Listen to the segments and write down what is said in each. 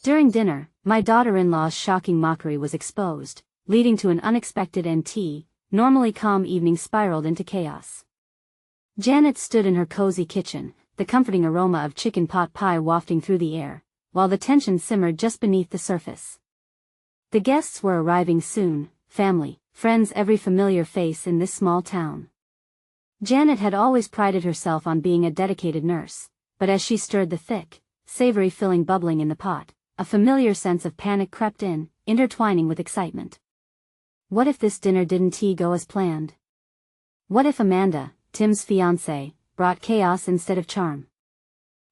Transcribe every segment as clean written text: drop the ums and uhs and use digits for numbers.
During dinner, my daughter-in-law's shocking mockery was exposed, leading to an unexpected and normally calm evening spiraled into chaos. Janet stood in her cozy kitchen, the comforting aroma of chicken pot pie wafting through the air, while the tension simmered just beneath the surface. The guests were arriving soon, family, friends, every familiar face in this small town. Janet had always prided herself on being a dedicated nurse, but as she stirred the thick, savory filling bubbling in the pot, a familiar sense of panic crept in, intertwining with excitement. What if this dinner didn't go as planned? What if Amanda, Tim's fiancée, brought chaos instead of charm?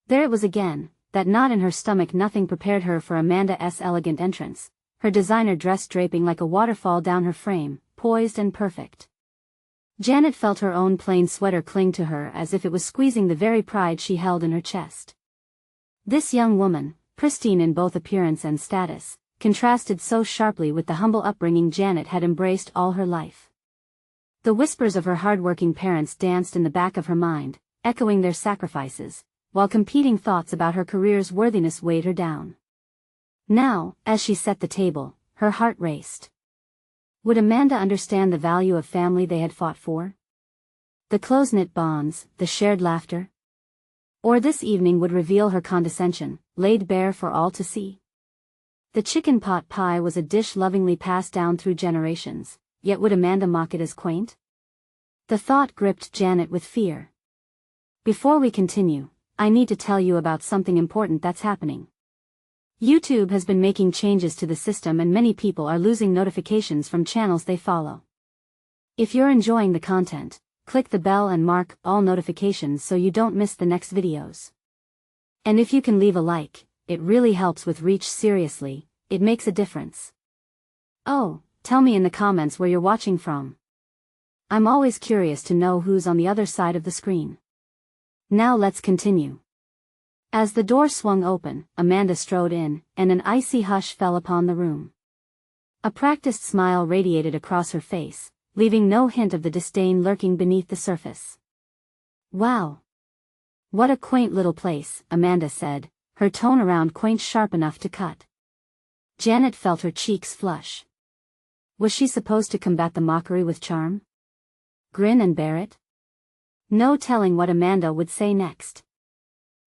There it was again, that knot in her stomach. Nothing prepared her for Amanda's elegant entrance, her designer dress draping like a waterfall down her frame, poised and perfect. Janet felt her own plain sweater cling to her as if it was squeezing the very pride she held in her chest. This young woman, pristine in both appearance and status, contrasted so sharply with the humble upbringing Janet had embraced all her life. The whispers of her hard-working parents danced in the back of her mind, echoing their sacrifices, while competing thoughts about her career's worthiness weighed her down. Now, as she set the table, her heart raced. Would Amanda understand the value of family they had fought for? The close-knit bonds, the shared laughter? Or this evening would reveal her condescension, laid bare for all to see? The chicken pot pie was a dish lovingly passed down through generations, yet would Amanda mock it as quaint? The thought gripped Janet with fear. Before we continue, I need to tell you about something important that's happening. YouTube has been making changes to the system and many people are losing notifications from channels they follow. If you're enjoying the content, click the bell and mark all notifications so you don't miss the next videos. And if you can leave a like, it really helps with reach. Seriously, it makes a difference. Oh, tell me in the comments where you're watching from. I'm always curious to know who's on the other side of the screen. Now let's continue. As the door swung open, Amanda strode in, and an icy hush fell upon the room. A practiced smile radiated across her face, leaving no hint of the disdain lurking beneath the surface. Wow! What a quaint little place, Amanda said, her tone around quaint sharp enough to cut. Janet felt her cheeks flush. Was she supposed to combat the mockery with charm? Grin and bear it? No telling what Amanda would say next.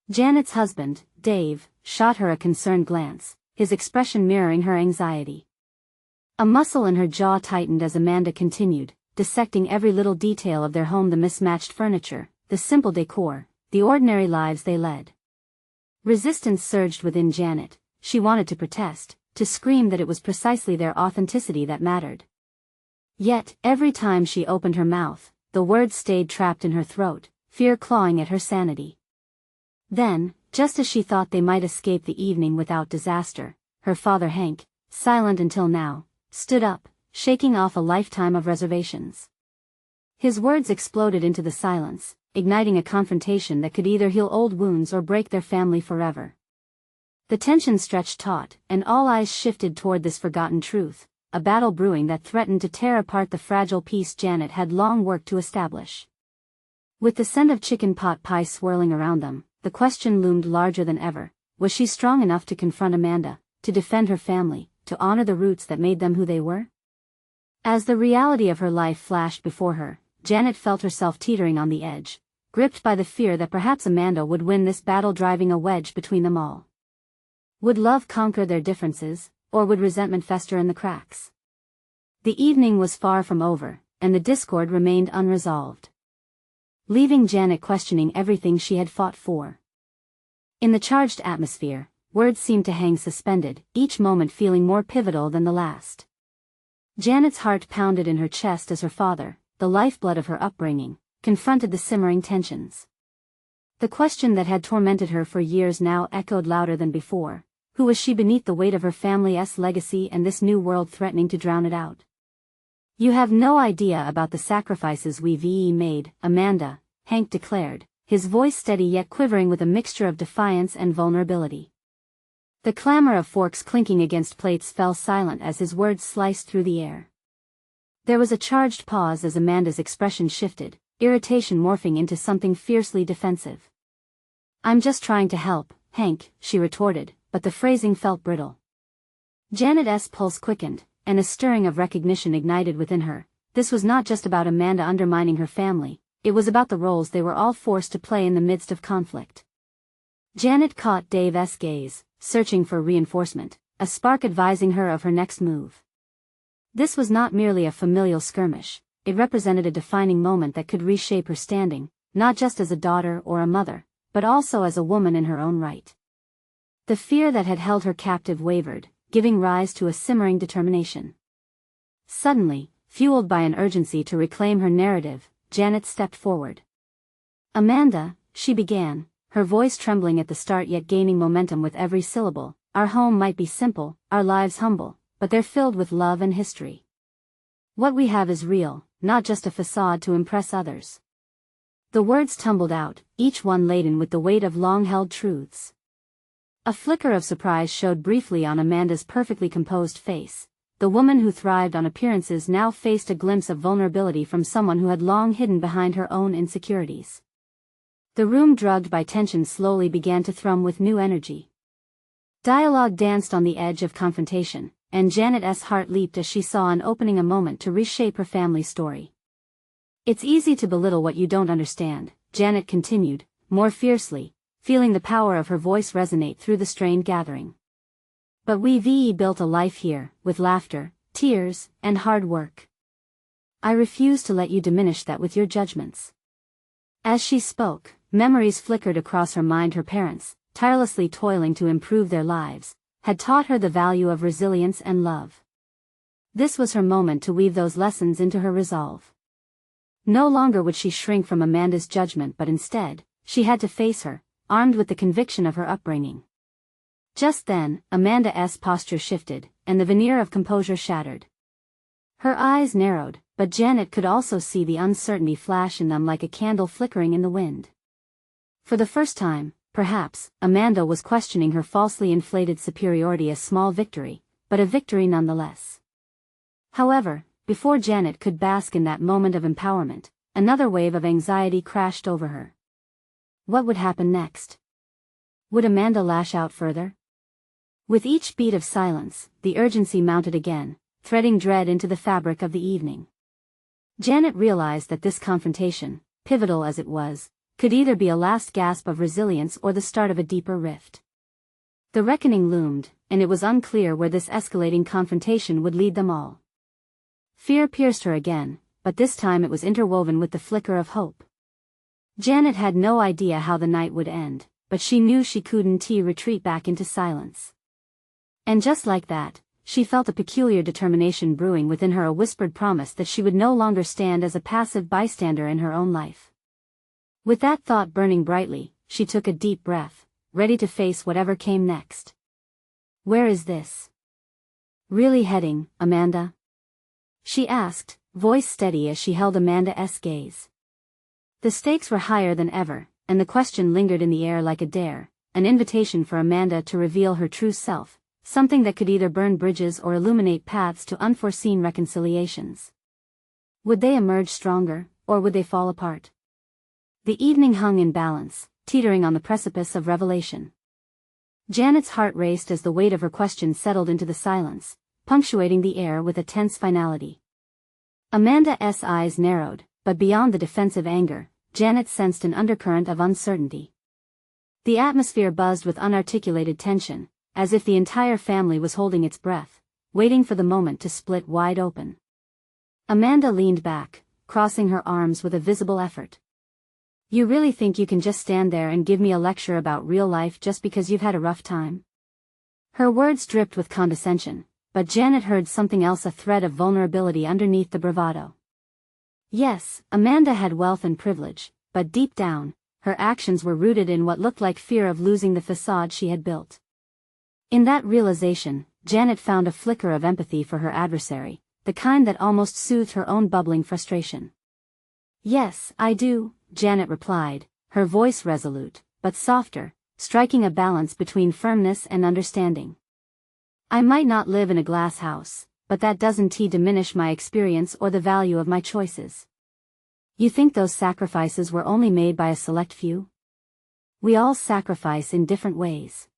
Janet's husband, Dave, shot her a concerned glance, his expression mirroring her anxiety. A muscle in her jaw tightened as Amanda continued, dissecting every little detail of their home: the mismatched furniture, the simple decor, the ordinary lives they led. Resistance surged within Janet. She wanted to protest, to scream that it was precisely their authenticity that mattered. Yet, every time she opened her mouth, the words stayed trapped in her throat, fear clawing at her sanity. Then, just as she thought they might escape the evening without disaster, her father Hank, silent until now, stood up, shaking off a lifetime of reservations. His words exploded into the silence, igniting a confrontation that could either heal old wounds or break their family forever. The tension stretched taut, and all eyes shifted toward this forgotten truth, a battle brewing that threatened to tear apart the fragile peace Janet had long worked to establish. With the scent of chicken pot pie swirling around them, the question loomed larger than ever: was she strong enough to confront Amanda, to defend her family, to honor the roots that made them who they were? As the reality of her life flashed before her, Janet felt herself teetering on the edge, gripped by the fear that perhaps Amanda would win this battle, driving a wedge between them all. Would love conquer their differences, or would resentment fester in the cracks? The evening was far from over, and the discord remained unresolved, leaving Janet questioning everything she had fought for. In the charged atmosphere, words seemed to hang suspended, each moment feeling more pivotal than the last. Janet's heart pounded in her chest as her father, the lifeblood of her upbringing, confronted the simmering tensions. The question that had tormented her for years now echoed louder than before: who was she beneath the weight of her family's legacy and this new world threatening to drown it out? You have no idea about the sacrifices we've made, Amanda, Hank declared, his voice steady yet quivering with a mixture of defiance and vulnerability. The clamor of forks clinking against plates fell silent as his words sliced through the air. There was a charged pause as Amanda's expression shifted, irritation morphing into something fiercely defensive. "I'm just trying to help, Hank," she retorted, but the phrasing felt brittle. Janet's pulse quickened, and a stirring of recognition ignited within her. This was not just about Amanda undermining her family, it was about the roles they were all forced to play in the midst of conflict. Janet caught Dave's gaze, searching for reinforcement, a spark advising her of her next move. This was not merely a familial skirmish, it represented a defining moment that could reshape her standing, not just as a daughter or a mother, but also as a woman in her own right. The fear that had held her captive wavered, giving rise to a simmering determination. Suddenly, fueled by an urgency to reclaim her narrative, Janet stepped forward. "Amanda," she began, her voice trembling at the start yet gaining momentum with every syllable, "our home might be simple, our lives humble, but they're filled with love and history. What we have is real, not just a facade to impress others." The words tumbled out, each one laden with the weight of long-held truths. A flicker of surprise showed briefly on Amanda's perfectly composed face. The woman who thrived on appearances now faced a glimpse of vulnerability from someone who had long hidden behind her own insecurities. The room drugged by tension slowly began to thrum with new energy. Dialogue danced on the edge of confrontation, and Janet's heart leaped as she saw an opening, a moment to reshape her family's story. "It's easy to belittle what you don't understand," Janet continued, more fiercely, feeling the power of her voice resonate through the strained gathering. "But we've built a life here, with laughter, tears, and hard work. I refuse to let you diminish that with your judgments." As she spoke, memories flickered across her mind. Her parents, tirelessly toiling to improve their lives, had taught her the value of resilience and love. This was her moment to weave those lessons into her resolve. No longer would she shrink from Amanda's judgment, but instead, she had to face her, armed with the conviction of her upbringing. Just then, Amanda's posture shifted, and the veneer of composure shattered. Her eyes narrowed, but Janet could also see the uncertainty flash in them like a candle flickering in the wind. For the first time, perhaps, Amanda was questioning her falsely inflated superiority. A small victory, but a victory nonetheless. However, before Janet could bask in that moment of empowerment, another wave of anxiety crashed over her. What would happen next? Would Amanda lash out further? With each beat of silence, the urgency mounted again, threading dread into the fabric of the evening. Janet realized that this confrontation, pivotal as it was, could either be a last gasp of resilience or the start of a deeper rift. The reckoning loomed, and it was unclear where this escalating confrontation would lead them all. Fear pierced her again, but this time it was interwoven with the flicker of hope. Janet had no idea how the night would end, but she knew she couldn't retreat back into silence. And just like that, she felt a peculiar determination brewing within her, a whispered promise that she would no longer stand as a passive bystander in her own life. With that thought burning brightly, she took a deep breath, ready to face whatever came next. "Where is this really heading, Amanda?" she asked, voice steady as she held Amanda's gaze. The stakes were higher than ever, and the question lingered in the air like a dare, an invitation for Amanda to reveal her true self, something that could either burn bridges or illuminate paths to unforeseen reconciliations. Would they emerge stronger, or would they fall apart? The evening hung in balance, teetering on the precipice of revelation. Janet's heart raced as the weight of her question settled into the silence, punctuating the air with a tense finality. Amanda's eyes narrowed, but beyond the defensive anger, Janet sensed an undercurrent of uncertainty. The atmosphere buzzed with unarticulated tension, as if the entire family was holding its breath, waiting for the moment to split wide open. Amanda leaned back, crossing her arms with a visible effort. "You really think you can just stand there and give me a lecture about real life just because you've had a rough time?" Her words dripped with condescension, but Janet heard something else, a thread of vulnerability underneath the bravado. Yes, Amanda had wealth and privilege, but deep down, her actions were rooted in what looked like fear of losing the facade she had built. In that realization, Janet found a flicker of empathy for her adversary, the kind that almost soothed her own bubbling frustration. "Yes, I do," Janet replied, her voice resolute, but softer, striking a balance between firmness and understanding. "I might not live in a glass house, but that doesn't diminish my experience or the value of my choices. You think those sacrifices were only made by a select few? We all sacrifice in different ways."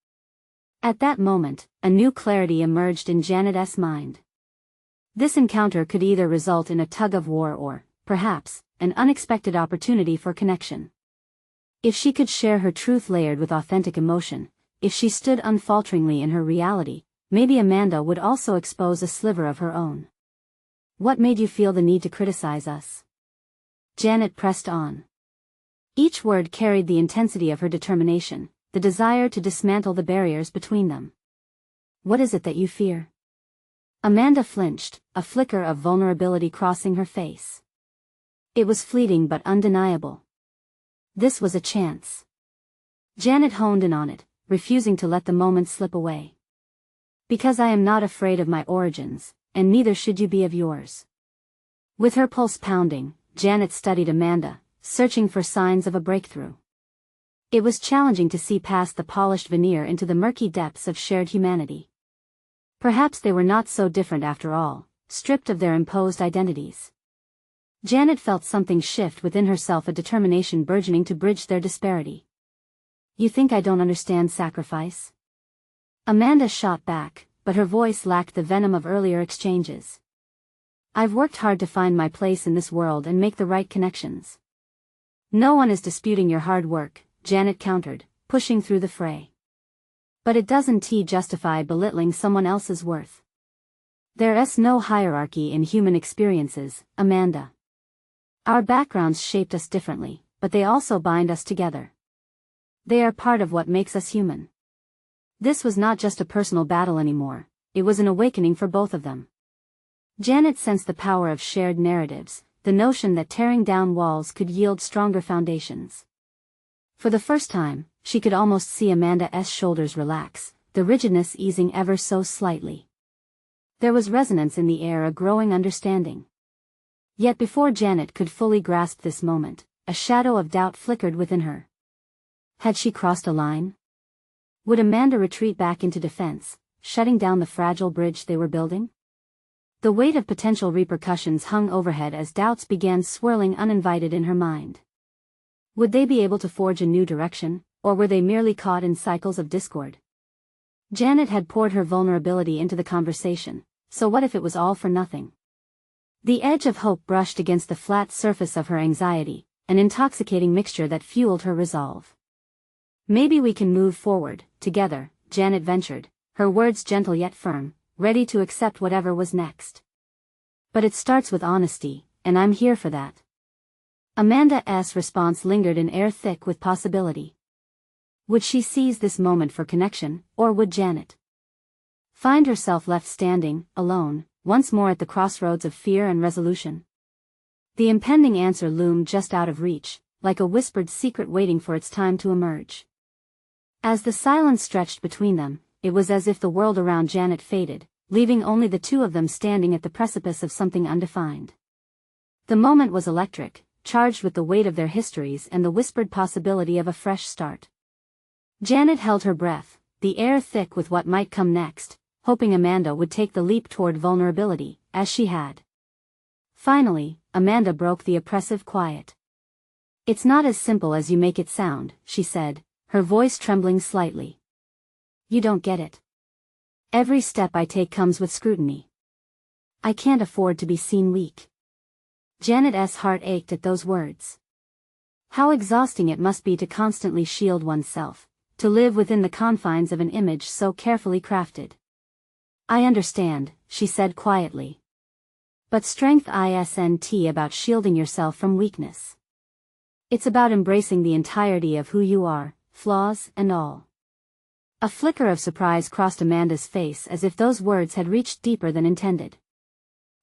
At that moment, a new clarity emerged in Janet's mind. This encounter could either result in a tug-of-war or, perhaps, an unexpected opportunity for connection. If she could share her truth layered with authentic emotion, if she stood unfalteringly in her reality, maybe Amanda would also expose a sliver of her own. What made you feel the need to criticize us? Janet pressed on. Each word carried the intensity of her determination, the desire to dismantle the barriers between them. What is it that you fear? Amanda flinched, a flicker of vulnerability crossing her face. It was fleeting but undeniable. This was a chance. Janet honed in on it, refusing to let the moment slip away. Because I am not afraid of my origins, and neither should you be of yours. With her pulse pounding, Janet studied Amanda, searching for signs of a breakthrough. It was challenging to see past the polished veneer into the murky depths of shared humanity. Perhaps they were not so different after all, stripped of their imposed identities. Janet felt something shift within herself, a determination burgeoning to bridge their disparity. You think I don't understand sacrifice? Amanda shot back, but her voice lacked the venom of earlier exchanges. I've worked hard to find my place in this world and make the right connections. No one is disputing your hard work, Janet countered, pushing through the fray. But it doesn't justify belittling someone else's worth. There's no hierarchy in human experiences, Amanda. Our backgrounds shaped us differently, but they also bind us together. They are part of what makes us human. This was not just a personal battle anymore, it was an awakening for both of them. Janet sensed the power of shared narratives, the notion that tearing down walls could yield stronger foundations. For the first time, she could almost see Amanda's shoulders relax, the rigidness easing ever so slightly. There was resonance in the air, a growing understanding. Yet before Janet could fully grasp this moment, a shadow of doubt flickered within her. Had she crossed a line? Would Amanda retreat back into defense, shutting down the fragile bridge they were building? The weight of potential repercussions hung overhead as doubts began swirling uninvited in her mind. Would they be able to forge a new direction, or were they merely caught in cycles of discord? Janet had poured her vulnerability into the conversation, so what if it was all for nothing? The edge of hope brushed against the flat surface of her anxiety, an intoxicating mixture that fueled her resolve. Maybe we can move forward, together, Janet ventured, her words gentle yet firm, ready to accept whatever was next. But it starts with honesty, and I'm here for that. Amanda's response lingered in air, thick with possibility. Would she seize this moment for connection, or would Janet find herself left standing, alone, once more at the crossroads of fear and resolution? The impending answer loomed just out of reach, like a whispered secret waiting for its time to emerge. As the silence stretched between them, it was as if the world around Janet faded, leaving only the two of them standing at the precipice of something undefined. The moment was electric, charged with the weight of their histories and the whispered possibility of a fresh start. Janet held her breath, the air thick with what might come next, hoping Amanda would take the leap toward vulnerability, as she had. Finally, Amanda broke the oppressive quiet. It's not as simple as you make it sound, she said, her voice trembling slightly. You don't get it. Every step I take comes with scrutiny. I can't afford to be seen weak. Janet's heart ached at those words. How exhausting it must be to constantly shield oneself, to live within the confines of an image so carefully crafted. I understand, she said quietly. But strength isn't about shielding yourself from weakness. It's about embracing the entirety of who you are, flaws and all. A flicker of surprise crossed Amanda's face as if those words had reached deeper than intended.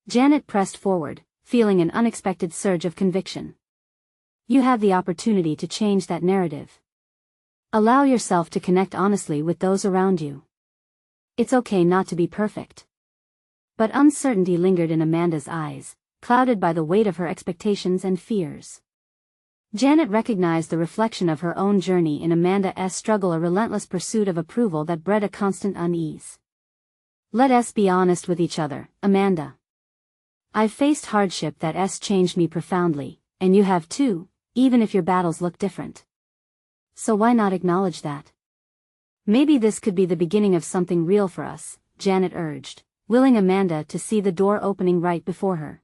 Janet pressed forward, feeling an unexpected surge of conviction. You have the opportunity to change that narrative. Allow yourself to connect honestly with those around you. It's okay not to be perfect. But uncertainty lingered in Amanda's eyes, clouded by the weight of her expectations and fears. Janet recognized the reflection of her own journey in Amanda's struggle, a relentless pursuit of approval that bred a constant unease. Let us be honest with each other, Amanda. I've faced hardship that's changed me profoundly, and you have too, even if your battles look different. So why not acknowledge that? Maybe this could be the beginning of something real for us, Janet urged, willing Amanda to see the door opening right before her.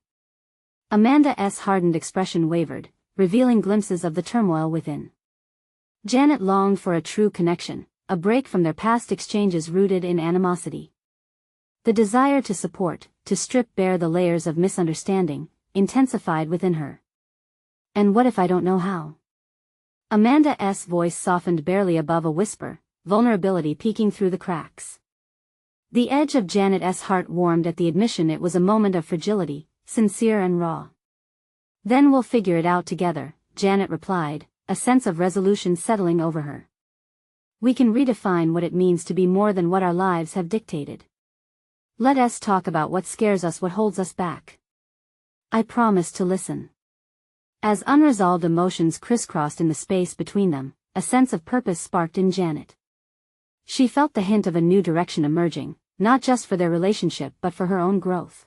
Amanda's hardened expression wavered, revealing glimpses of the turmoil within. Janet longed for a true connection, a break from their past exchanges rooted in animosity. The desire to support, to strip bare the layers of misunderstanding, intensified within her. And what if I don't know how? Amanda's voice softened barely above a whisper, vulnerability peeking through the cracks. The edge of Janet's heart warmed at the admission it was a moment of fragility, sincere and raw. Then we'll figure it out together, Janet replied, a sense of resolution settling over her. We can redefine what it means to be more than what our lives have dictated. Let us talk about what scares us, what holds us back. I promise to listen. As unresolved emotions crisscrossed in the space between them, a sense of purpose sparked in Janet. She felt the hint of a new direction emerging, not just for their relationship but for her own growth.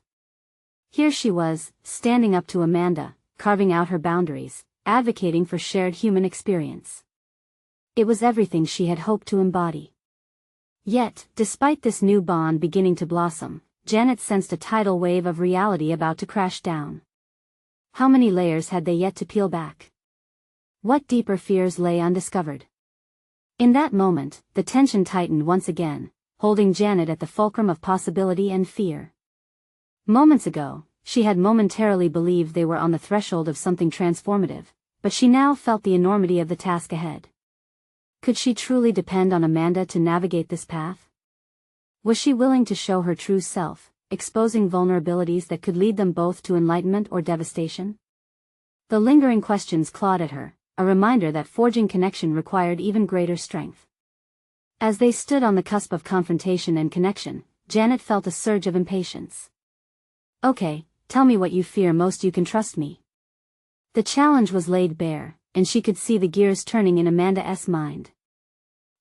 Here she was, standing up to Amanda, carving out her boundaries, advocating for shared human experience. It was everything she had hoped to embody. Yet, despite this new bond beginning to blossom, Janet sensed a tidal wave of reality about to crash down. How many layers had they yet to peel back? What deeper fears lay undiscovered? In that moment, the tension tightened once again, holding Janet at the fulcrum of possibility and fear. Moments ago, she had momentarily believed they were on the threshold of something transformative, but she now felt the enormity of the task ahead. Could she truly depend on Amanda to navigate this path? Was she willing to show her true self, exposing vulnerabilities that could lead them both to enlightenment or devastation? The lingering questions clawed at her, a reminder that forging connection required even greater strength. As they stood on the cusp of confrontation and connection, Janet felt a surge of impatience. Okay, tell me what you fear most. You can trust me. The challenge was laid bare, and she could see the gears turning in Amanda's mind.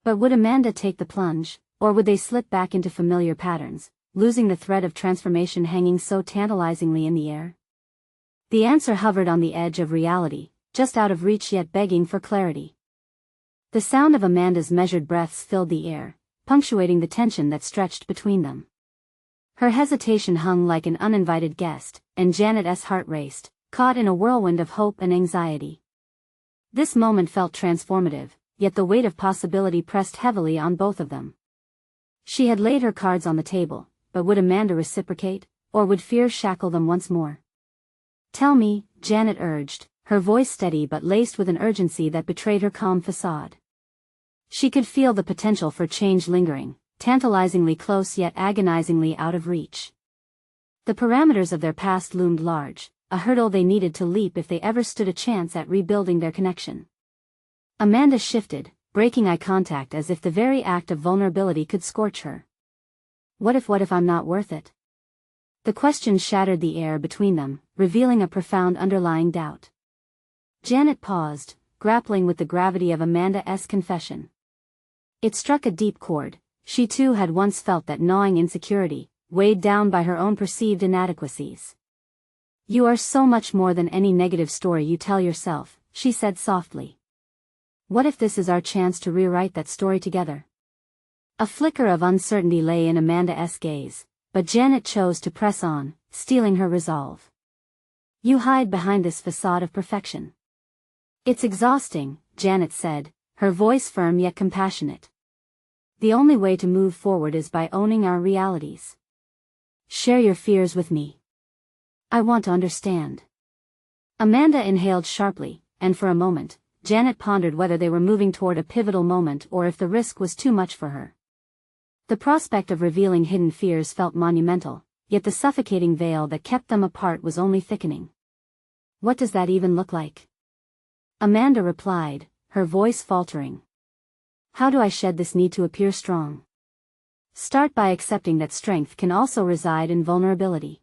But would Amanda take the plunge, or would they slip back into familiar patterns, losing the thread of transformation hanging so tantalizingly in the air? The answer hovered on the edge of reality, just out of reach yet begging for clarity. The sound of Amanda's measured breaths filled the air, punctuating the tension that stretched between them. Her hesitation hung like an uninvited guest, and Janet's heart raced, caught in a whirlwind of hope and anxiety. This moment felt transformative, yet the weight of possibility pressed heavily on both of them. She had laid her cards on the table, but would Amanda reciprocate, or would fear shackle them once more? Tell me, Janet urged, her voice steady but laced with an urgency that betrayed her calm facade. She could feel the potential for change lingering, tantalizingly close yet agonizingly out of reach. The parameters of their past loomed large, a hurdle they needed to leap if they ever stood a chance at rebuilding their connection. Amanda shifted, breaking eye contact as if the very act of vulnerability could scorch her. What if I'm not worth it? The question shattered the air between them, revealing a profound underlying doubt. Janet paused, grappling with the gravity of Amanda's confession. It struck a deep chord. She too had once felt that gnawing insecurity, weighed down by her own perceived inadequacies. You are so much more than any negative story you tell yourself, she said softly. What if this is our chance to rewrite that story together? A flicker of uncertainty lay in Amanda's gaze, but Janet chose to press on, steeling her resolve. You hide behind this facade of perfection. It's exhausting, Janet said, her voice firm yet compassionate. The only way to move forward is by owning our realities. Share your fears with me. I want to understand. Amanda inhaled sharply, and for a moment, Janet pondered whether they were moving toward a pivotal moment or if the risk was too much for her. The prospect of revealing hidden fears felt monumental, yet the suffocating veil that kept them apart was only thickening. What does that even look like? Amanda replied, her voice faltering. How do I shed this need to appear strong? Start by accepting that strength can also reside in vulnerability.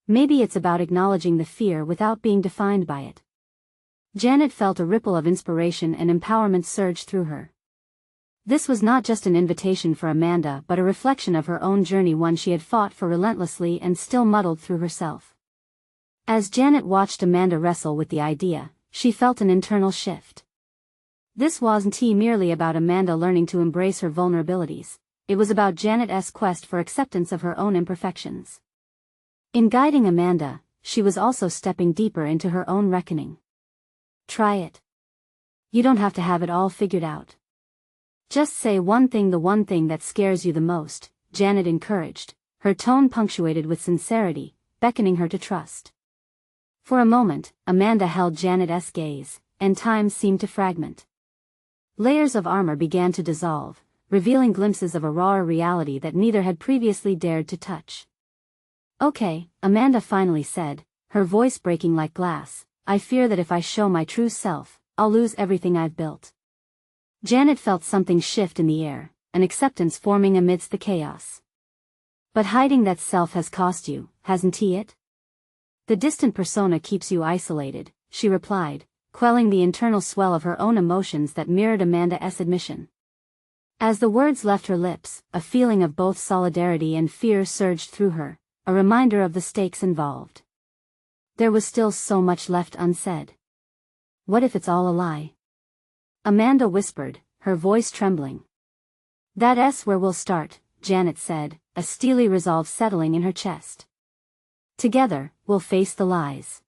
Maybe it's about acknowledging the fear without being defined by it. Janet felt a ripple of inspiration and empowerment surge through her. This was not just an invitation for Amanda but a reflection of her own journey, one she had fought for relentlessly and still muddled through herself. As Janet watched Amanda wrestle with the idea, she felt an internal shift. This wasn't merely about Amanda learning to embrace her vulnerabilities, it was about Janet's quest for acceptance of her own imperfections. In guiding Amanda, she was also stepping deeper into her own reckoning. Try it. You don't have to have it all figured out. Just say one thing, the one thing that scares you the most, Janet encouraged, her tone punctuated with sincerity, beckoning her to trust. For a moment, Amanda held Janet's gaze, and time seemed to fragment. Layers of armor began to dissolve, revealing glimpses of a rawer reality that neither had previously dared to touch. Okay, Amanda finally said, her voice breaking like glass, I fear that if I show my true self, I'll lose everything I've built. Janet felt something shift in the air, an acceptance forming amidst the chaos. But hiding that self has cost you, hasn't it? The distant persona keeps you isolated, she replied, quelling the internal swell of her own emotions that mirrored Amanda's admission. As the words left her lips, a feeling of both solidarity and fear surged through her, a reminder of the stakes involved. There was still so much left unsaid. What if it's all a lie? Amanda whispered, her voice trembling. That's where we'll start, Janet said, a steely resolve settling in her chest. Together, we'll face the lies.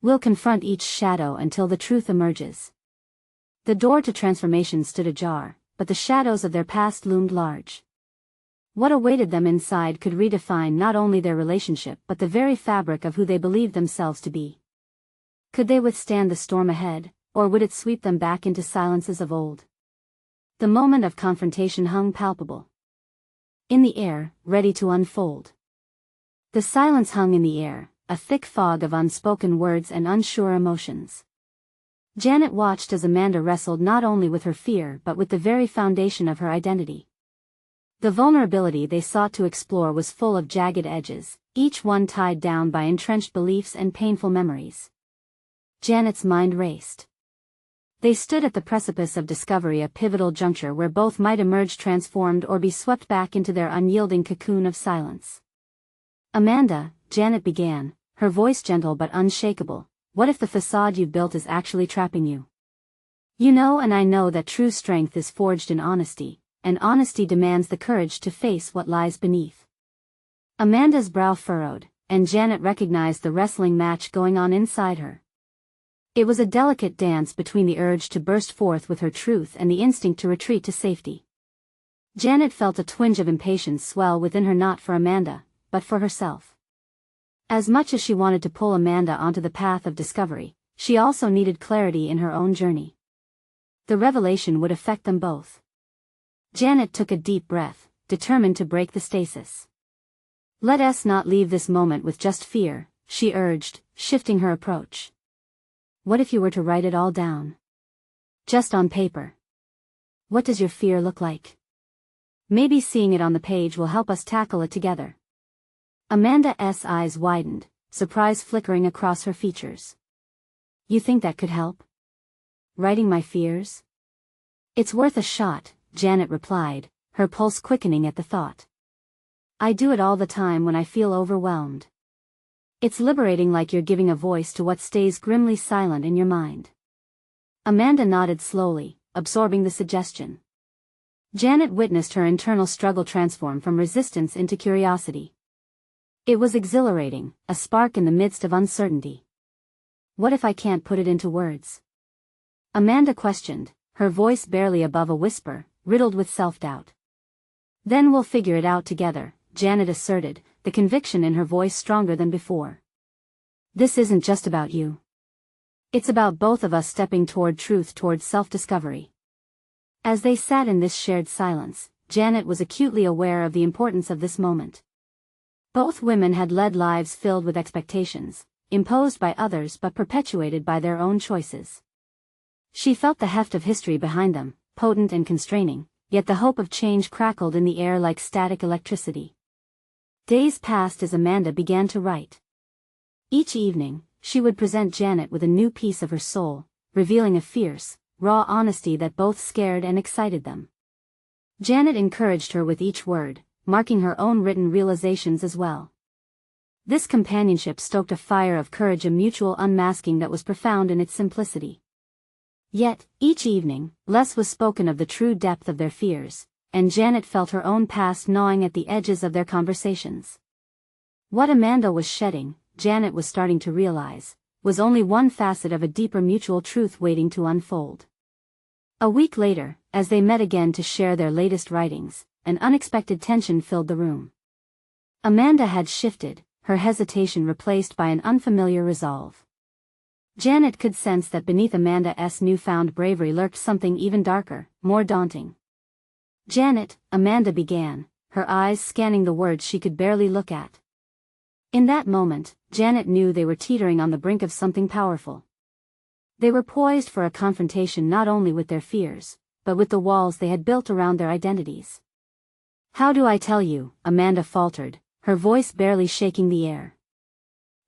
We'll confront each shadow until the truth emerges. The door to transformation stood ajar, but the shadows of their past loomed large. What awaited them inside could redefine not only their relationship but the very fabric of who they believed themselves to be. Could they withstand the storm ahead, or would it sweep them back into silences of old? The moment of confrontation hung palpable. In the air, ready to unfold. The silence hung in the air, a thick fog of unspoken words and unsure emotions. Janet watched as Amanda wrestled not only with her fear but with the very foundation of her identity. The vulnerability they sought to explore was full of jagged edges, each one tied down by entrenched beliefs and painful memories. Janet's mind raced. They stood at the precipice of discovery, a pivotal juncture where both might emerge transformed or be swept back into their unyielding cocoon of silence. Amanda, Janet began, her voice gentle but unshakable, what if the facade you've built is actually trapping you? You know and I know that true strength is forged in honesty, and honesty demands the courage to face what lies beneath. Amanda's brow furrowed, and Janet recognized the wrestling match going on inside her. It was a delicate dance between the urge to burst forth with her truth and the instinct to retreat to safety. Janet felt a twinge of impatience swell within her, not for Amanda, but for herself. As much as she wanted to pull Amanda onto the path of discovery, she also needed clarity in her own journey. The revelation would affect them both. Janet took a deep breath, determined to break the stasis. Let us not leave this moment with just fear, she urged, shifting her approach. What if you were to write it all down? Just on paper. What does your fear look like? Maybe seeing it on the page will help us tackle it together. Amanda's eyes widened, surprise flickering across her features. You think that could help? Writing my fears? It's worth a shot, Janet replied, her pulse quickening at the thought. I do it all the time when I feel overwhelmed. It's liberating, like you're giving a voice to what stays grimly silent in your mind. Amanda nodded slowly, absorbing the suggestion. Janet witnessed her internal struggle transform from resistance into curiosity. It was exhilarating, a spark in the midst of uncertainty. What if I can't put it into words? Amanda questioned, her voice barely above a whisper, riddled with self-doubt. Then we'll figure it out together, Janet asserted, the conviction in her voice stronger than before. This isn't just about you. It's about both of us stepping toward truth, toward self-discovery. As they sat in this shared silence, Janet was acutely aware of the importance of this moment. Both women had led lives filled with expectations, imposed by others but perpetuated by their own choices. She felt the heft of history behind them, potent and constraining, yet the hope of change crackled in the air like static electricity. Days passed as Amanda began to write. Each evening, she would present Janet with a new piece of her soul, revealing a fierce, raw honesty that both scared and excited them. Janet encouraged her with each word, marking her own written realizations as well. This companionship stoked a fire of courage, a mutual unmasking that was profound in its simplicity. Yet, each evening, less was spoken of the true depth of their fears, and Janet felt her own past gnawing at the edges of their conversations. What Amanda was shedding, Janet was starting to realize, was only one facet of a deeper mutual truth waiting to unfold. A week later, as they met again to share their latest writings, an unexpected tension filled the room. Amanda had shifted, her hesitation replaced by an unfamiliar resolve. Janet could sense that beneath Amanda's newfound bravery lurked something even darker, more daunting. "Janet," Amanda began, her eyes scanning the words she could barely look at. In that moment, Janet knew they were teetering on the brink of something powerful. They were poised for a confrontation not only with their fears, but with the walls they had built around their identities. "How do I tell you?" Amanda faltered, her voice barely shaking the air.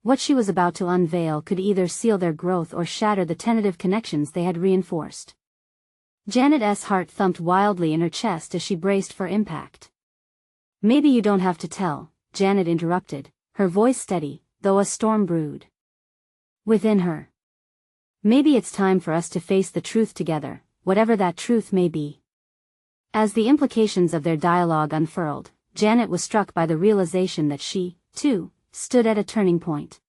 What she was about to unveil could either seal their growth or shatter the tentative connections they had reinforced. Janet's heart thumped wildly in her chest as she braced for impact. "Maybe you don't have to tell," Janet interrupted, her voice steady, though a storm brewed within her. "Maybe it's time for us to face the truth together, whatever that truth may be." As the implications of their dialogue unfurled, Janet was struck by the realization that she, too, stood at a turning point.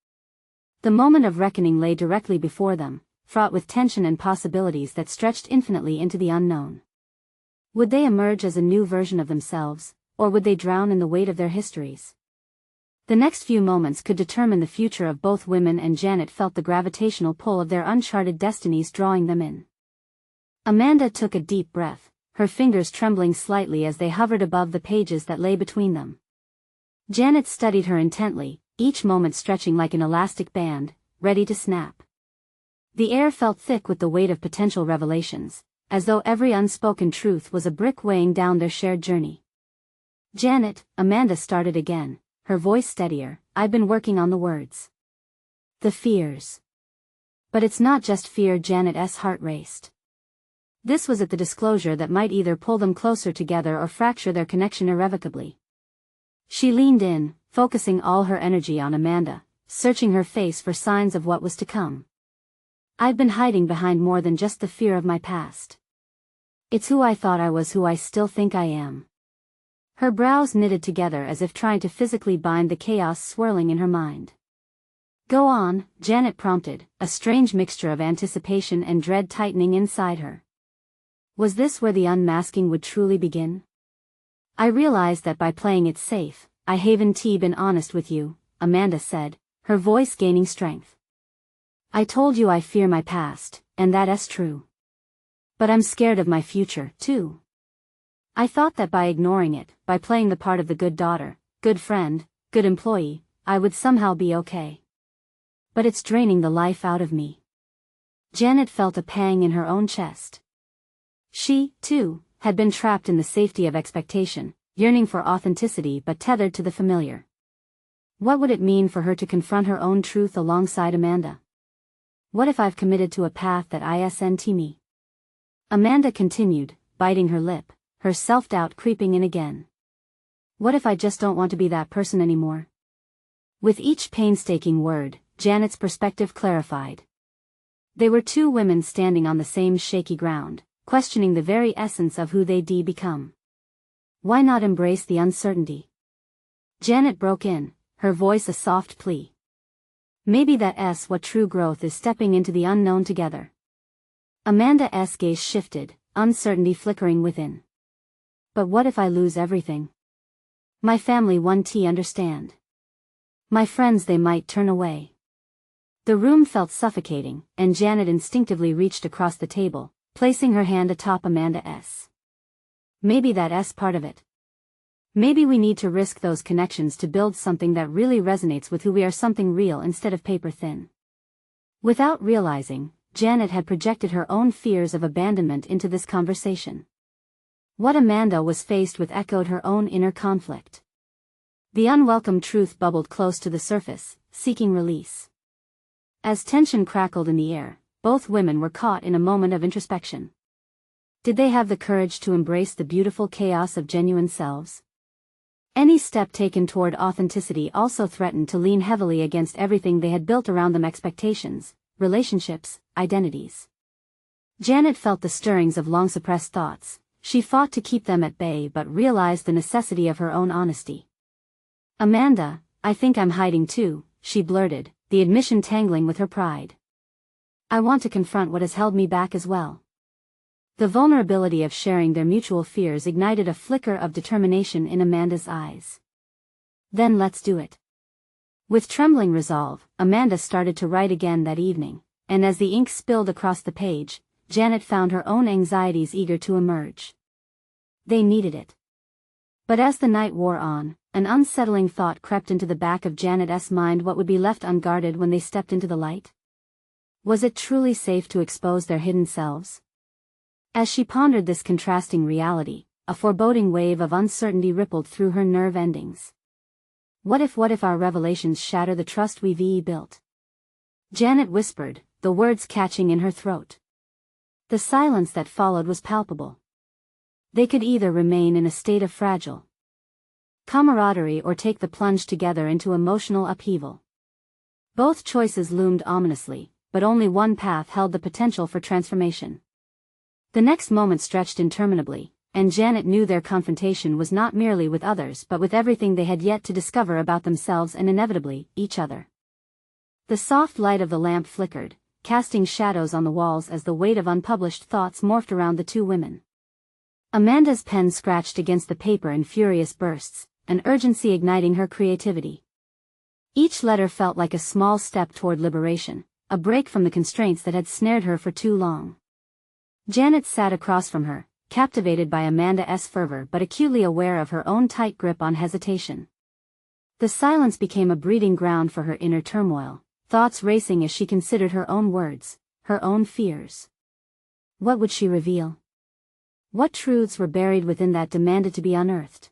The moment of reckoning lay directly before them, fraught with tension and possibilities that stretched infinitely into the unknown. Would they emerge as a new version of themselves, or would they drown in the weight of their histories? The next few moments could determine the future of both women, and Janet felt the gravitational pull of their uncharted destinies drawing them in. Amanda took a deep breath, her fingers trembling slightly as they hovered above the pages that lay between them. Janet studied her intently, each moment stretching like an elastic band, ready to snap. The air felt thick with the weight of potential revelations, as though every unspoken truth was a brick weighing down their shared journey. "Janet," Amanda started again, her voice steadier, "I've been working on the words. The fears." But it's not just fear. Janet's heart raced. This was at the disclosure that might either pull them closer together or fracture their connection irrevocably. She leaned in, focusing all her energy on Amanda, searching her face for signs of what was to come. "I've been hiding behind more than just the fear of my past. It's who I thought I was, who I still think I am." Her brows knitted together as if trying to physically bind the chaos swirling in her mind. "Go on," Janet prompted, a strange mixture of anticipation and dread tightening inside her. Was this where the unmasking would truly begin? "I realized that by playing it safe, I haven't been honest with you," Amanda said, her voice gaining strength. "I told you I fear my past, and that's true. But I'm scared of my future, too. I thought that by ignoring it, by playing the part of the good daughter, good friend, good employee, I would somehow be okay. But it's draining the life out of me." Janet felt a pang in her own chest. She, too, had been trapped in the safety of expectation, yearning for authenticity but tethered to the familiar. What would it mean for her to confront her own truth alongside Amanda? "What if I've committed to a path that isn't me?" Amanda continued, biting her lip, her self-doubt creeping in again. "What if I just don't want to be that person anymore?" With each painstaking word, Janet's perspective clarified. They were two women standing on the same shaky ground, questioning the very essence of who they'd become. Why not embrace the uncertainty? Janet broke in, her voice a soft plea. "Maybe that's what true growth is, stepping into the unknown together." Amanda's gaze shifted, uncertainty flickering within. "But what if I lose everything? My family won't understand. My friends, they might turn away." The room felt suffocating, and Janet instinctively reached across the table, placing her hand atop Amanda's. "Maybe that's part of it. Maybe we need to risk those connections to build something that really resonates with who we are, something real instead of paper thin." Without realizing, Janet had projected her own fears of abandonment into this conversation. What Amanda was faced with echoed her own inner conflict. The unwelcome truth bubbled close to the surface, seeking release. As tension crackled in the air, both women were caught in a moment of introspection. Did they have the courage to embrace the beautiful chaos of genuine selves? Any step taken toward authenticity also threatened to lean heavily against everything they had built around them: expectations, relationships, identities. Janet felt the stirrings of long-suppressed thoughts. She fought to keep them at bay but realized the necessity of her own honesty. "Amanda, I think I'm hiding too," she blurted, the admission tangling with her pride. "I want to confront what has held me back as well." The vulnerability of sharing their mutual fears ignited a flicker of determination in Amanda's eyes. "Then let's do it." With trembling resolve, Amanda started to write again that evening, and as the ink spilled across the page, Janet found her own anxieties eager to emerge. They needed it. But as the night wore on, an unsettling thought crept into the back of Janet's mind. What would be left unguarded when they stepped into the light? Was it truly safe to expose their hidden selves? As she pondered this contrasting reality, a foreboding wave of uncertainty rippled through her nerve endings. What if our revelations shatter the trust we've built? Janet whispered, the words catching in her throat. The silence that followed was palpable. They could either remain in a state of fragile camaraderie or take the plunge together into emotional upheaval. Both choices loomed ominously, but only one path held the potential for transformation. The next moment stretched interminably, and Janet knew their confrontation was not merely with others but with everything they had yet to discover about themselves and inevitably, each other. The soft light of the lamp flickered, casting shadows on the walls as the weight of unpublished thoughts morphed around the two women. Amanda's pen scratched against the paper in furious bursts, an urgency igniting her creativity. Each letter felt like a small step toward liberation, a break from the constraints that had snared her for too long. Janet sat across from her, captivated by Amanda's fervor but acutely aware of her own tight grip on hesitation. The silence became a breeding ground for her inner turmoil, thoughts racing as she considered her own words, her own fears. What would she reveal? What truths were buried within that demanded to be unearthed?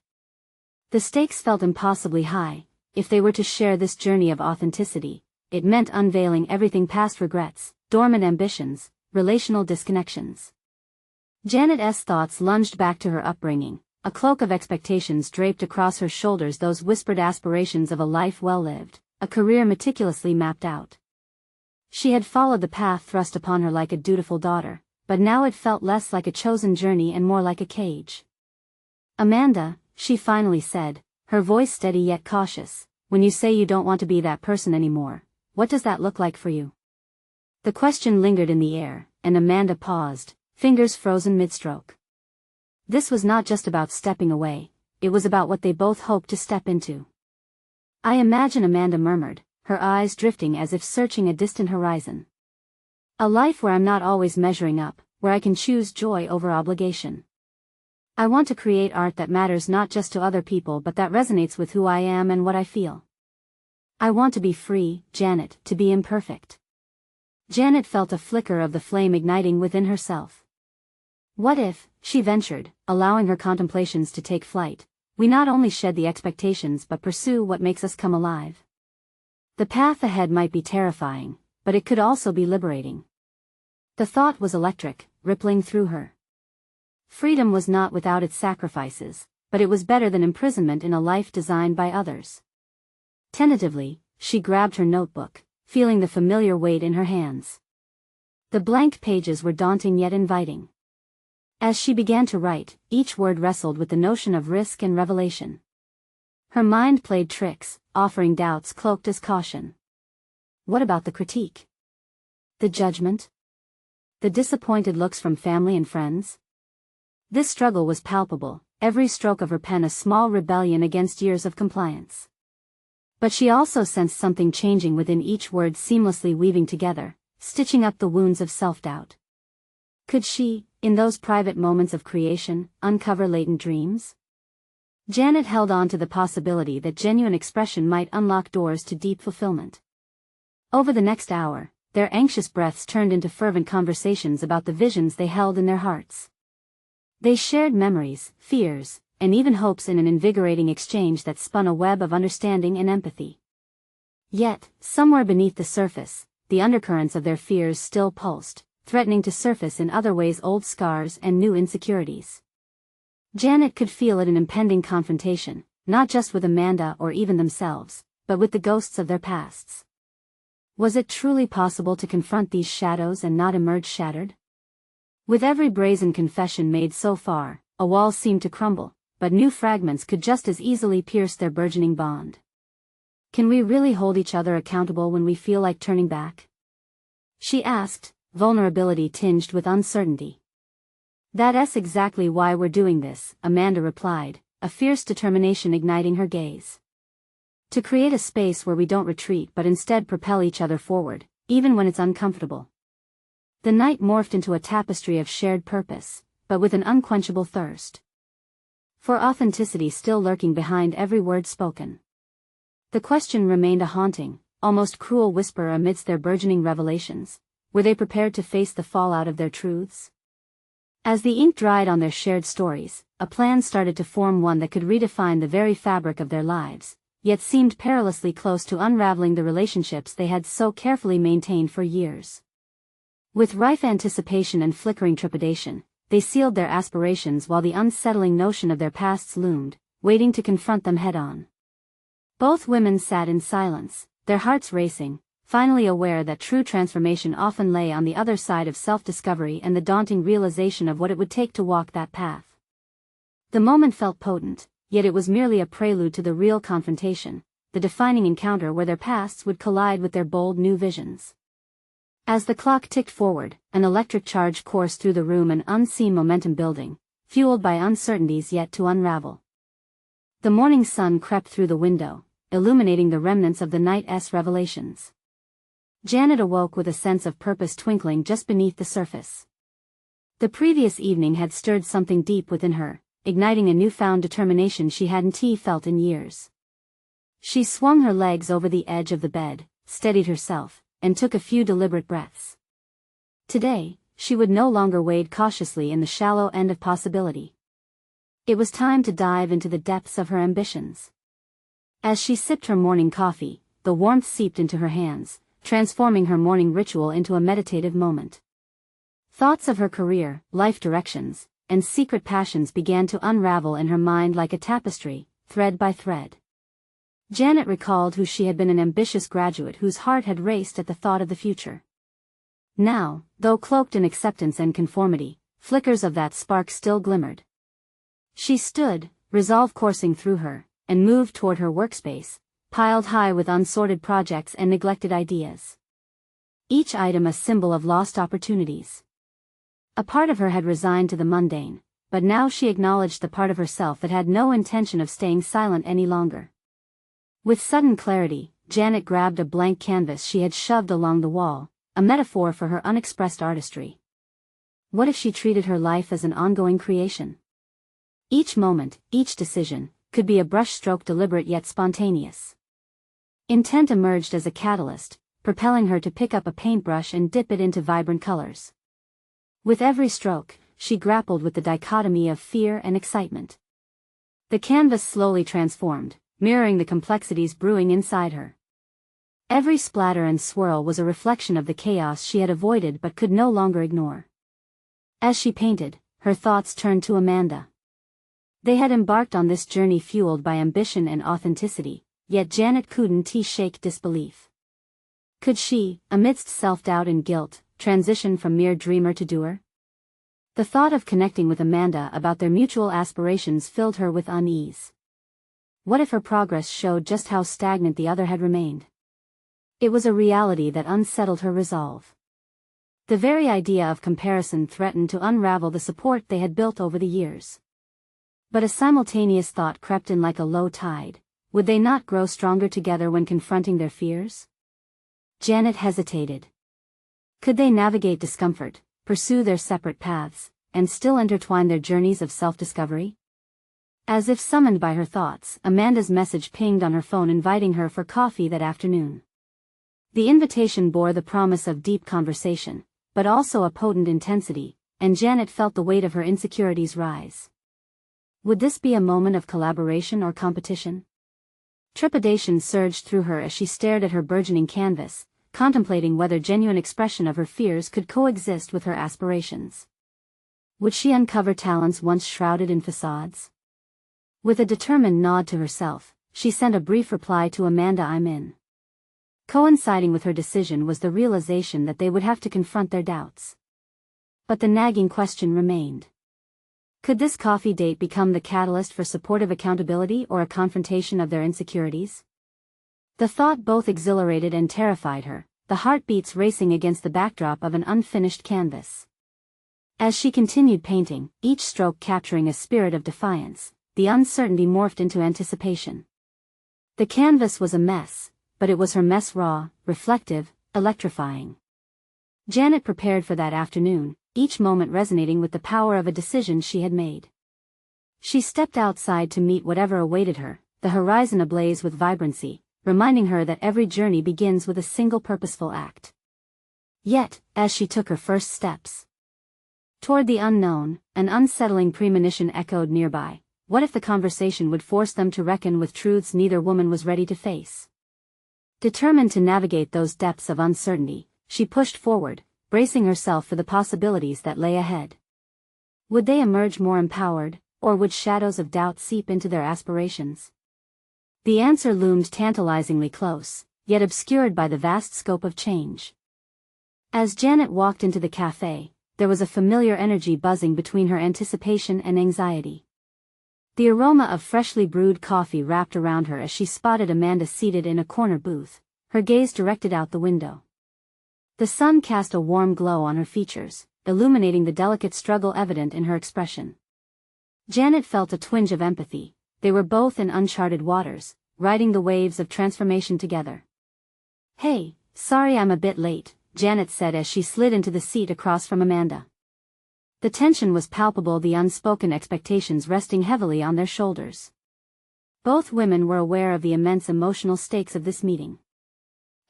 The stakes felt impossibly high. If they were to share this journey of authenticity, it meant unveiling everything: past regrets, dormant ambitions, relational disconnections. Janet's thoughts lunged back to her upbringing, a cloak of expectations draped across her shoulders, those whispered aspirations of a life well lived, a career meticulously mapped out. She had followed the path thrust upon her like a dutiful daughter, but now it felt less like a chosen journey and more like a cage. "Amanda," she finally said, her voice steady yet cautious, "when you say you don't want to be that person anymore, what does that look like for you?" The question lingered in the air, and Amanda paused, fingers frozen mid-stroke. This was not just about stepping away, it was about what they both hoped to step into. "I imagine," Amanda murmured, her eyes drifting as if searching a distant horizon. "A life where I'm not always measuring up, where I can choose joy over obligation. I want to create art that matters not just to other people but that resonates with who I am and what I feel. I want to be free, Janet, to be imperfect." Janet felt a flicker of the flame igniting within herself. "What if," she ventured, allowing her contemplations to take flight, "we not only shed the expectations but pursue what makes us come alive?" The path ahead might be terrifying, but it could also be liberating. The thought was electric, rippling through her. Freedom was not without its sacrifices, but it was better than imprisonment in a life designed by others. Tentatively, she grabbed her notebook, feeling the familiar weight in her hands. The blank pages were daunting yet inviting. As she began to write, each word wrestled with the notion of risk and revelation. Her mind played tricks, offering doubts cloaked as caution. What about the critique? The judgment? The disappointed looks from family and friends? This struggle was palpable, every stroke of her pen a small rebellion against years of compliance. But she also sensed something changing within each word, seamlessly weaving together, stitching up the wounds of self-doubt. Could she, in those private moments of creation, uncover latent dreams? Janet held on to the possibility that genuine expression might unlock doors to deep fulfillment. Over the next hour, their anxious breaths turned into fervent conversations about the visions they held in their hearts. They shared memories, fears, and even hopes in an invigorating exchange that spun a web of understanding and empathy. Yet, somewhere beneath the surface, the undercurrents of their fears still pulsed, threatening to surface in other ways: old scars and new insecurities. Janet could feel it: an impending confrontation, not just with Amanda or even themselves, but with the ghosts of their pasts. Was it truly possible to confront these shadows and not emerge shattered? With every brazen confession made so far, a wall seemed to crumble, but new fragments could just as easily pierce their burgeoning bond. Can we really hold each other accountable when we feel like turning back? She asked, vulnerability tinged with uncertainty. That's exactly why we're doing this, Amanda replied, a fierce determination igniting her gaze. To create a space where we don't retreat but instead propel each other forward, even when it's uncomfortable. The night morphed into a tapestry of shared purpose, but with an unquenchable thirst for authenticity still lurking behind every word spoken. The question remained a haunting, almost cruel whisper amidst their burgeoning revelations. Were they prepared to face the fallout of their truths? As the ink dried on their shared stories, a plan started to form, one that could redefine the very fabric of their lives, yet seemed perilously close to unraveling the relationships they had so carefully maintained for years. With rife anticipation and flickering trepidation, they sealed their aspirations while the unsettling notion of their pasts loomed, waiting to confront them head-on. Both women sat in silence, their hearts racing, finally aware that true transformation often lay on the other side of self-discovery and the daunting realization of what it would take to walk that path. The moment felt potent, yet it was merely a prelude to the real confrontation, the defining encounter where their pasts would collide with their bold new visions. As the clock ticked forward, an electric charge coursed through the room, an unseen momentum building, fueled by uncertainties yet to unravel. The morning sun crept through the window, illuminating the remnants of the night's revelations. Janet awoke with a sense of purpose twinkling just beneath the surface. The previous evening had stirred something deep within her, igniting a newfound determination she hadn't felt in years. She swung her legs over the edge of the bed, steadied herself, and took a few deliberate breaths. Today, she would no longer wade cautiously in the shallow end of possibility. It was time to dive into the depths of her ambitions. As she sipped her morning coffee, the warmth seeped into her hands, transforming her morning ritual into a meditative moment. Thoughts of her career, life directions, and secret passions began to unravel in her mind like a tapestry, thread by thread. Janet recalled who she had been, an ambitious graduate whose heart had raced at the thought of the future. Now, though cloaked in acceptance and conformity, flickers of that spark still glimmered. She stood, resolve coursing through her, and moved toward her workspace, piled high with unsorted projects and neglected ideas. Each item a symbol of lost opportunities. A part of her had resigned to the mundane, but now she acknowledged the part of herself that had no intention of staying silent any longer. With sudden clarity, Janet grabbed a blank canvas she had shoved along the wall, a metaphor for her unexpressed artistry. What if she treated her life as an ongoing creation? Each moment, each decision, could be a brushstroke, deliberate yet spontaneous. Intent emerged as a catalyst, propelling her to pick up a paintbrush and dip it into vibrant colors. With every stroke, she grappled with the dichotomy of fear and excitement. The canvas slowly transformed, mirroring the complexities brewing inside her. Every splatter and swirl was a reflection of the chaos she had avoided but could no longer ignore. As she painted, her thoughts turned to Amanda. They had embarked on this journey fueled by ambition and authenticity, yet Janet couldn't shake disbelief. Could she, amidst self-doubt and guilt, transition from mere dreamer to doer? The thought of connecting with Amanda about their mutual aspirations filled her with unease. What if her progress showed just how stagnant the other had remained? It was a reality that unsettled her resolve. The very idea of comparison threatened to unravel the support they had built over the years. But a simultaneous thought crept in like a low tide. Would they not grow stronger together when confronting their fears? Janet hesitated. Could they navigate discomfort, pursue their separate paths, and still intertwine their journeys of self-discovery? As if summoned by her thoughts, Amanda's message pinged on her phone inviting her for coffee that afternoon. The invitation bore the promise of deep conversation, but also a potent intensity, and Janet felt the weight of her insecurities rise. Would this be a moment of collaboration or competition? Trepidation surged through her as she stared at her burgeoning canvas, contemplating whether genuine expression of her fears could coexist with her aspirations. Would she uncover talents once shrouded in facades? With a determined nod to herself, she sent a brief reply to Amanda, "I'm in." Coinciding with her decision was the realization that they would have to confront their doubts. But the nagging question remained. Could this coffee date become the catalyst for supportive accountability or a confrontation of their insecurities? The thought both exhilarated and terrified her, the heartbeats racing against the backdrop of an unfinished canvas. As she continued painting, each stroke capturing a spirit of defiance, the uncertainty morphed into anticipation. The canvas was a mess, but it was her mess raw, reflective, electrifying. Janet prepared for that afternoon, each moment resonating with the power of a decision she had made. She stepped outside to meet whatever awaited her, the horizon ablaze with vibrancy, reminding her that every journey begins with a single purposeful act. Yet, as she took her first steps toward the unknown, an unsettling premonition echoed nearby. What if the conversation would force them to reckon with truths neither woman was ready to face? Determined to navigate those depths of uncertainty, she pushed forward, bracing herself for the possibilities that lay ahead. Would they emerge more empowered, or would shadows of doubt seep into their aspirations? The answer loomed tantalizingly close, yet obscured by the vast scope of change. As Janet walked into the cafe, there was a familiar energy buzzing between her anticipation and anxiety. The aroma of freshly brewed coffee wrapped around her as she spotted Amanda seated in a corner booth, her gaze directed out the window. The sun cast a warm glow on her features, illuminating the delicate struggle evident in her expression. Janet felt a twinge of empathy. They were both in uncharted waters, riding the waves of transformation together. "Hey, sorry I'm a bit late," Janet said as she slid into the seat across from Amanda. The tension was palpable, the unspoken expectations resting heavily on their shoulders. Both women were aware of the immense emotional stakes of this meeting.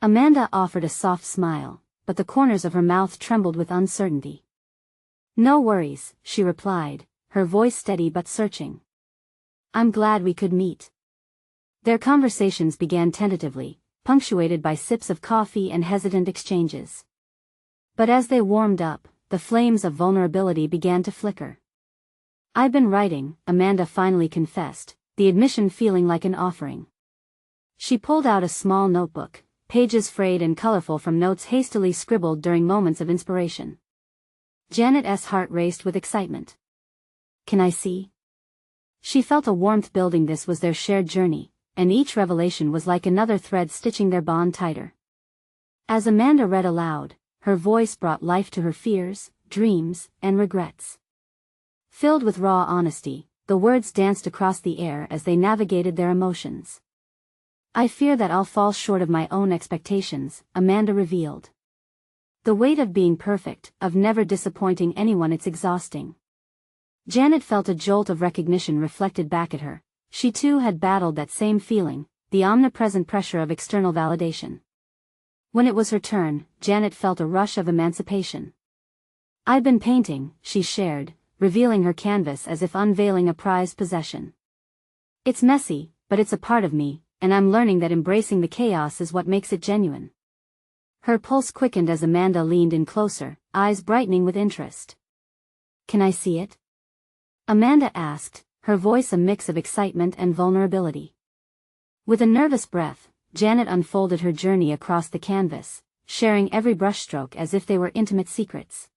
Amanda offered a soft smile, but the corners of her mouth trembled with uncertainty. "No worries," she replied, her voice steady but searching. "I'm glad we could meet." Their conversations began tentatively, punctuated by sips of coffee and hesitant exchanges. But as they warmed up, the flames of vulnerability began to flicker. "I've been writing," Amanda finally confessed, the admission feeling like an offering. She pulled out a small notebook, pages frayed and colorful from notes hastily scribbled during moments of inspiration. Janet's heart raced with excitement. "Can I see?" She felt a warmth building. This was their shared journey, and each revelation was like another thread stitching their bond tighter. As Amanda read aloud, her voice brought life to her fears, dreams, and regrets. Filled with raw honesty, the words danced across the air as they navigated their emotions. "I fear that I'll fall short of my own expectations," Amanda revealed. "The weight of being perfect, of never disappointing anyone, it's exhausting." Janet felt a jolt of recognition reflected back at her. She too had battled that same feeling, the omnipresent pressure of external validation. When it was her turn, Janet felt a rush of emancipation. "I've been painting," she shared, revealing her canvas as if unveiling a prized possession. "It's messy, but it's a part of me, and I'm learning that embracing the chaos is what makes it genuine." Her pulse quickened as Amanda leaned in closer, eyes brightening with interest. "Can I see it?" Amanda asked, her voice a mix of excitement and vulnerability. With a nervous breath, Janet unfolded her journey across the canvas, sharing every brushstroke as if they were intimate secrets.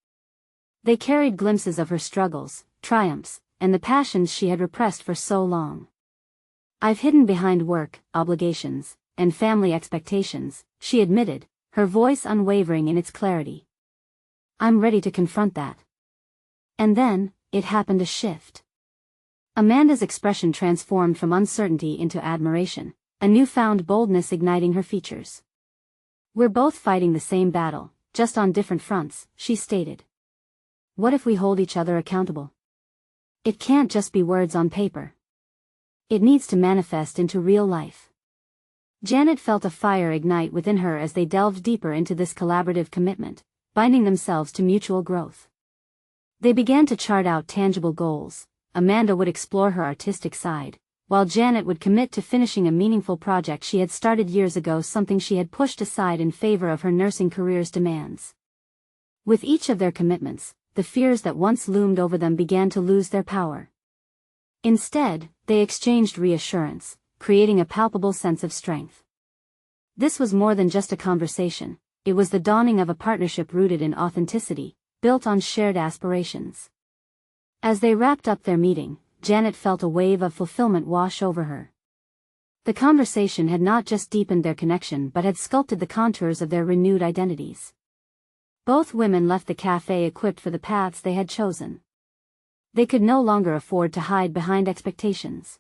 They carried glimpses of her struggles, triumphs, and the passions she had repressed for so long. "I've hidden behind work, obligations, and family expectations," she admitted, her voice unwavering in its clarity. "I'm ready to confront that." And then, it happened, a shift. Amanda's expression transformed from uncertainty into admiration, a newfound boldness igniting her features. "We're both fighting the same battle, just on different fronts," she stated. "What if we hold each other accountable? It can't just be words on paper. It needs to manifest into real life." Janet felt a fire ignite within her as they delved deeper into this collaborative commitment, binding themselves to mutual growth. They began to chart out tangible goals. Amanda would explore her artistic side, while Janet would commit to finishing a meaningful project she had started years ago, something she had pushed aside in favor of her nursing career's demands. With each of their commitments, the fears that once loomed over them began to lose their power. Instead, they exchanged reassurance, creating a palpable sense of strength. This was more than just a conversation, it was the dawning of a partnership rooted in authenticity, built on shared aspirations. As they wrapped up their meeting, Janet felt a wave of fulfillment wash over her. The conversation had not just deepened their connection but had sculpted the contours of their renewed identities. Both women left the cafe equipped for the paths they had chosen. They could no longer afford to hide behind expectations.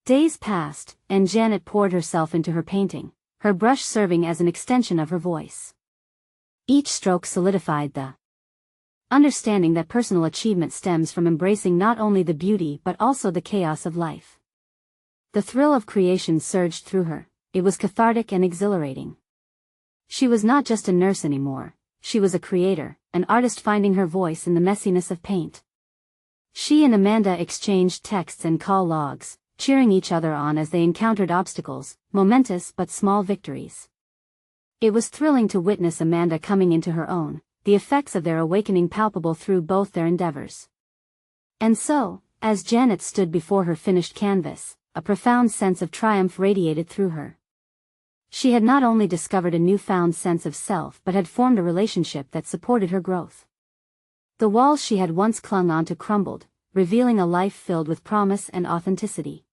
Days passed, and Janet poured herself into her painting, her brush serving as an extension of her voice. Each stroke solidified the understanding that personal achievement stems from embracing not only the beauty but also the chaos of life. The thrill of creation surged through her. It was cathartic and exhilarating. She was not just a nurse anymore, she was a creator, an artist finding her voice in the messiness of paint. She and Amanda exchanged texts and call logs, cheering each other on as they encountered obstacles, momentous but small victories. It was thrilling to witness Amanda coming into her own, the effects of their awakening palpable through both their endeavors. And so, as Janet stood before her finished canvas, a profound sense of triumph radiated through her. She had not only discovered a newfound sense of self but had formed a relationship that supported her growth. The walls she had once clung onto crumbled, revealing a life filled with promise and authenticity.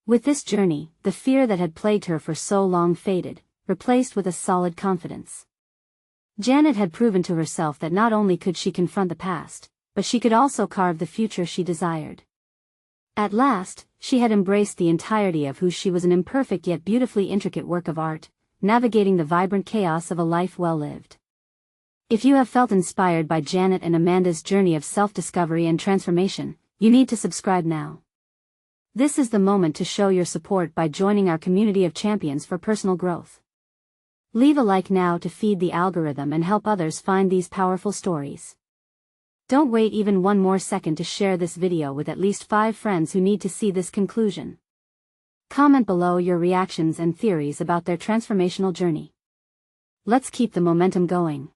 With this journey, the fear that had plagued her for so long faded, replaced with a solid confidence. Janet had proven to herself that not only could she confront the past, but she could also carve the future she desired. At last, she had embraced the entirety of who she was, an imperfect yet beautifully intricate work of art, navigating the vibrant chaos of a life well lived. If you have felt inspired by Janet and Amanda's journey of self-discovery and transformation, you need to subscribe now. This is the moment to show your support by joining our community of champions for personal growth. Leave a like now to feed the algorithm and help others find these powerful stories. Don't wait even one more second to share this video with at least 5 friends who need to see this conclusion. Comment below your reactions and theories about their transformational journey. Let's keep the momentum going.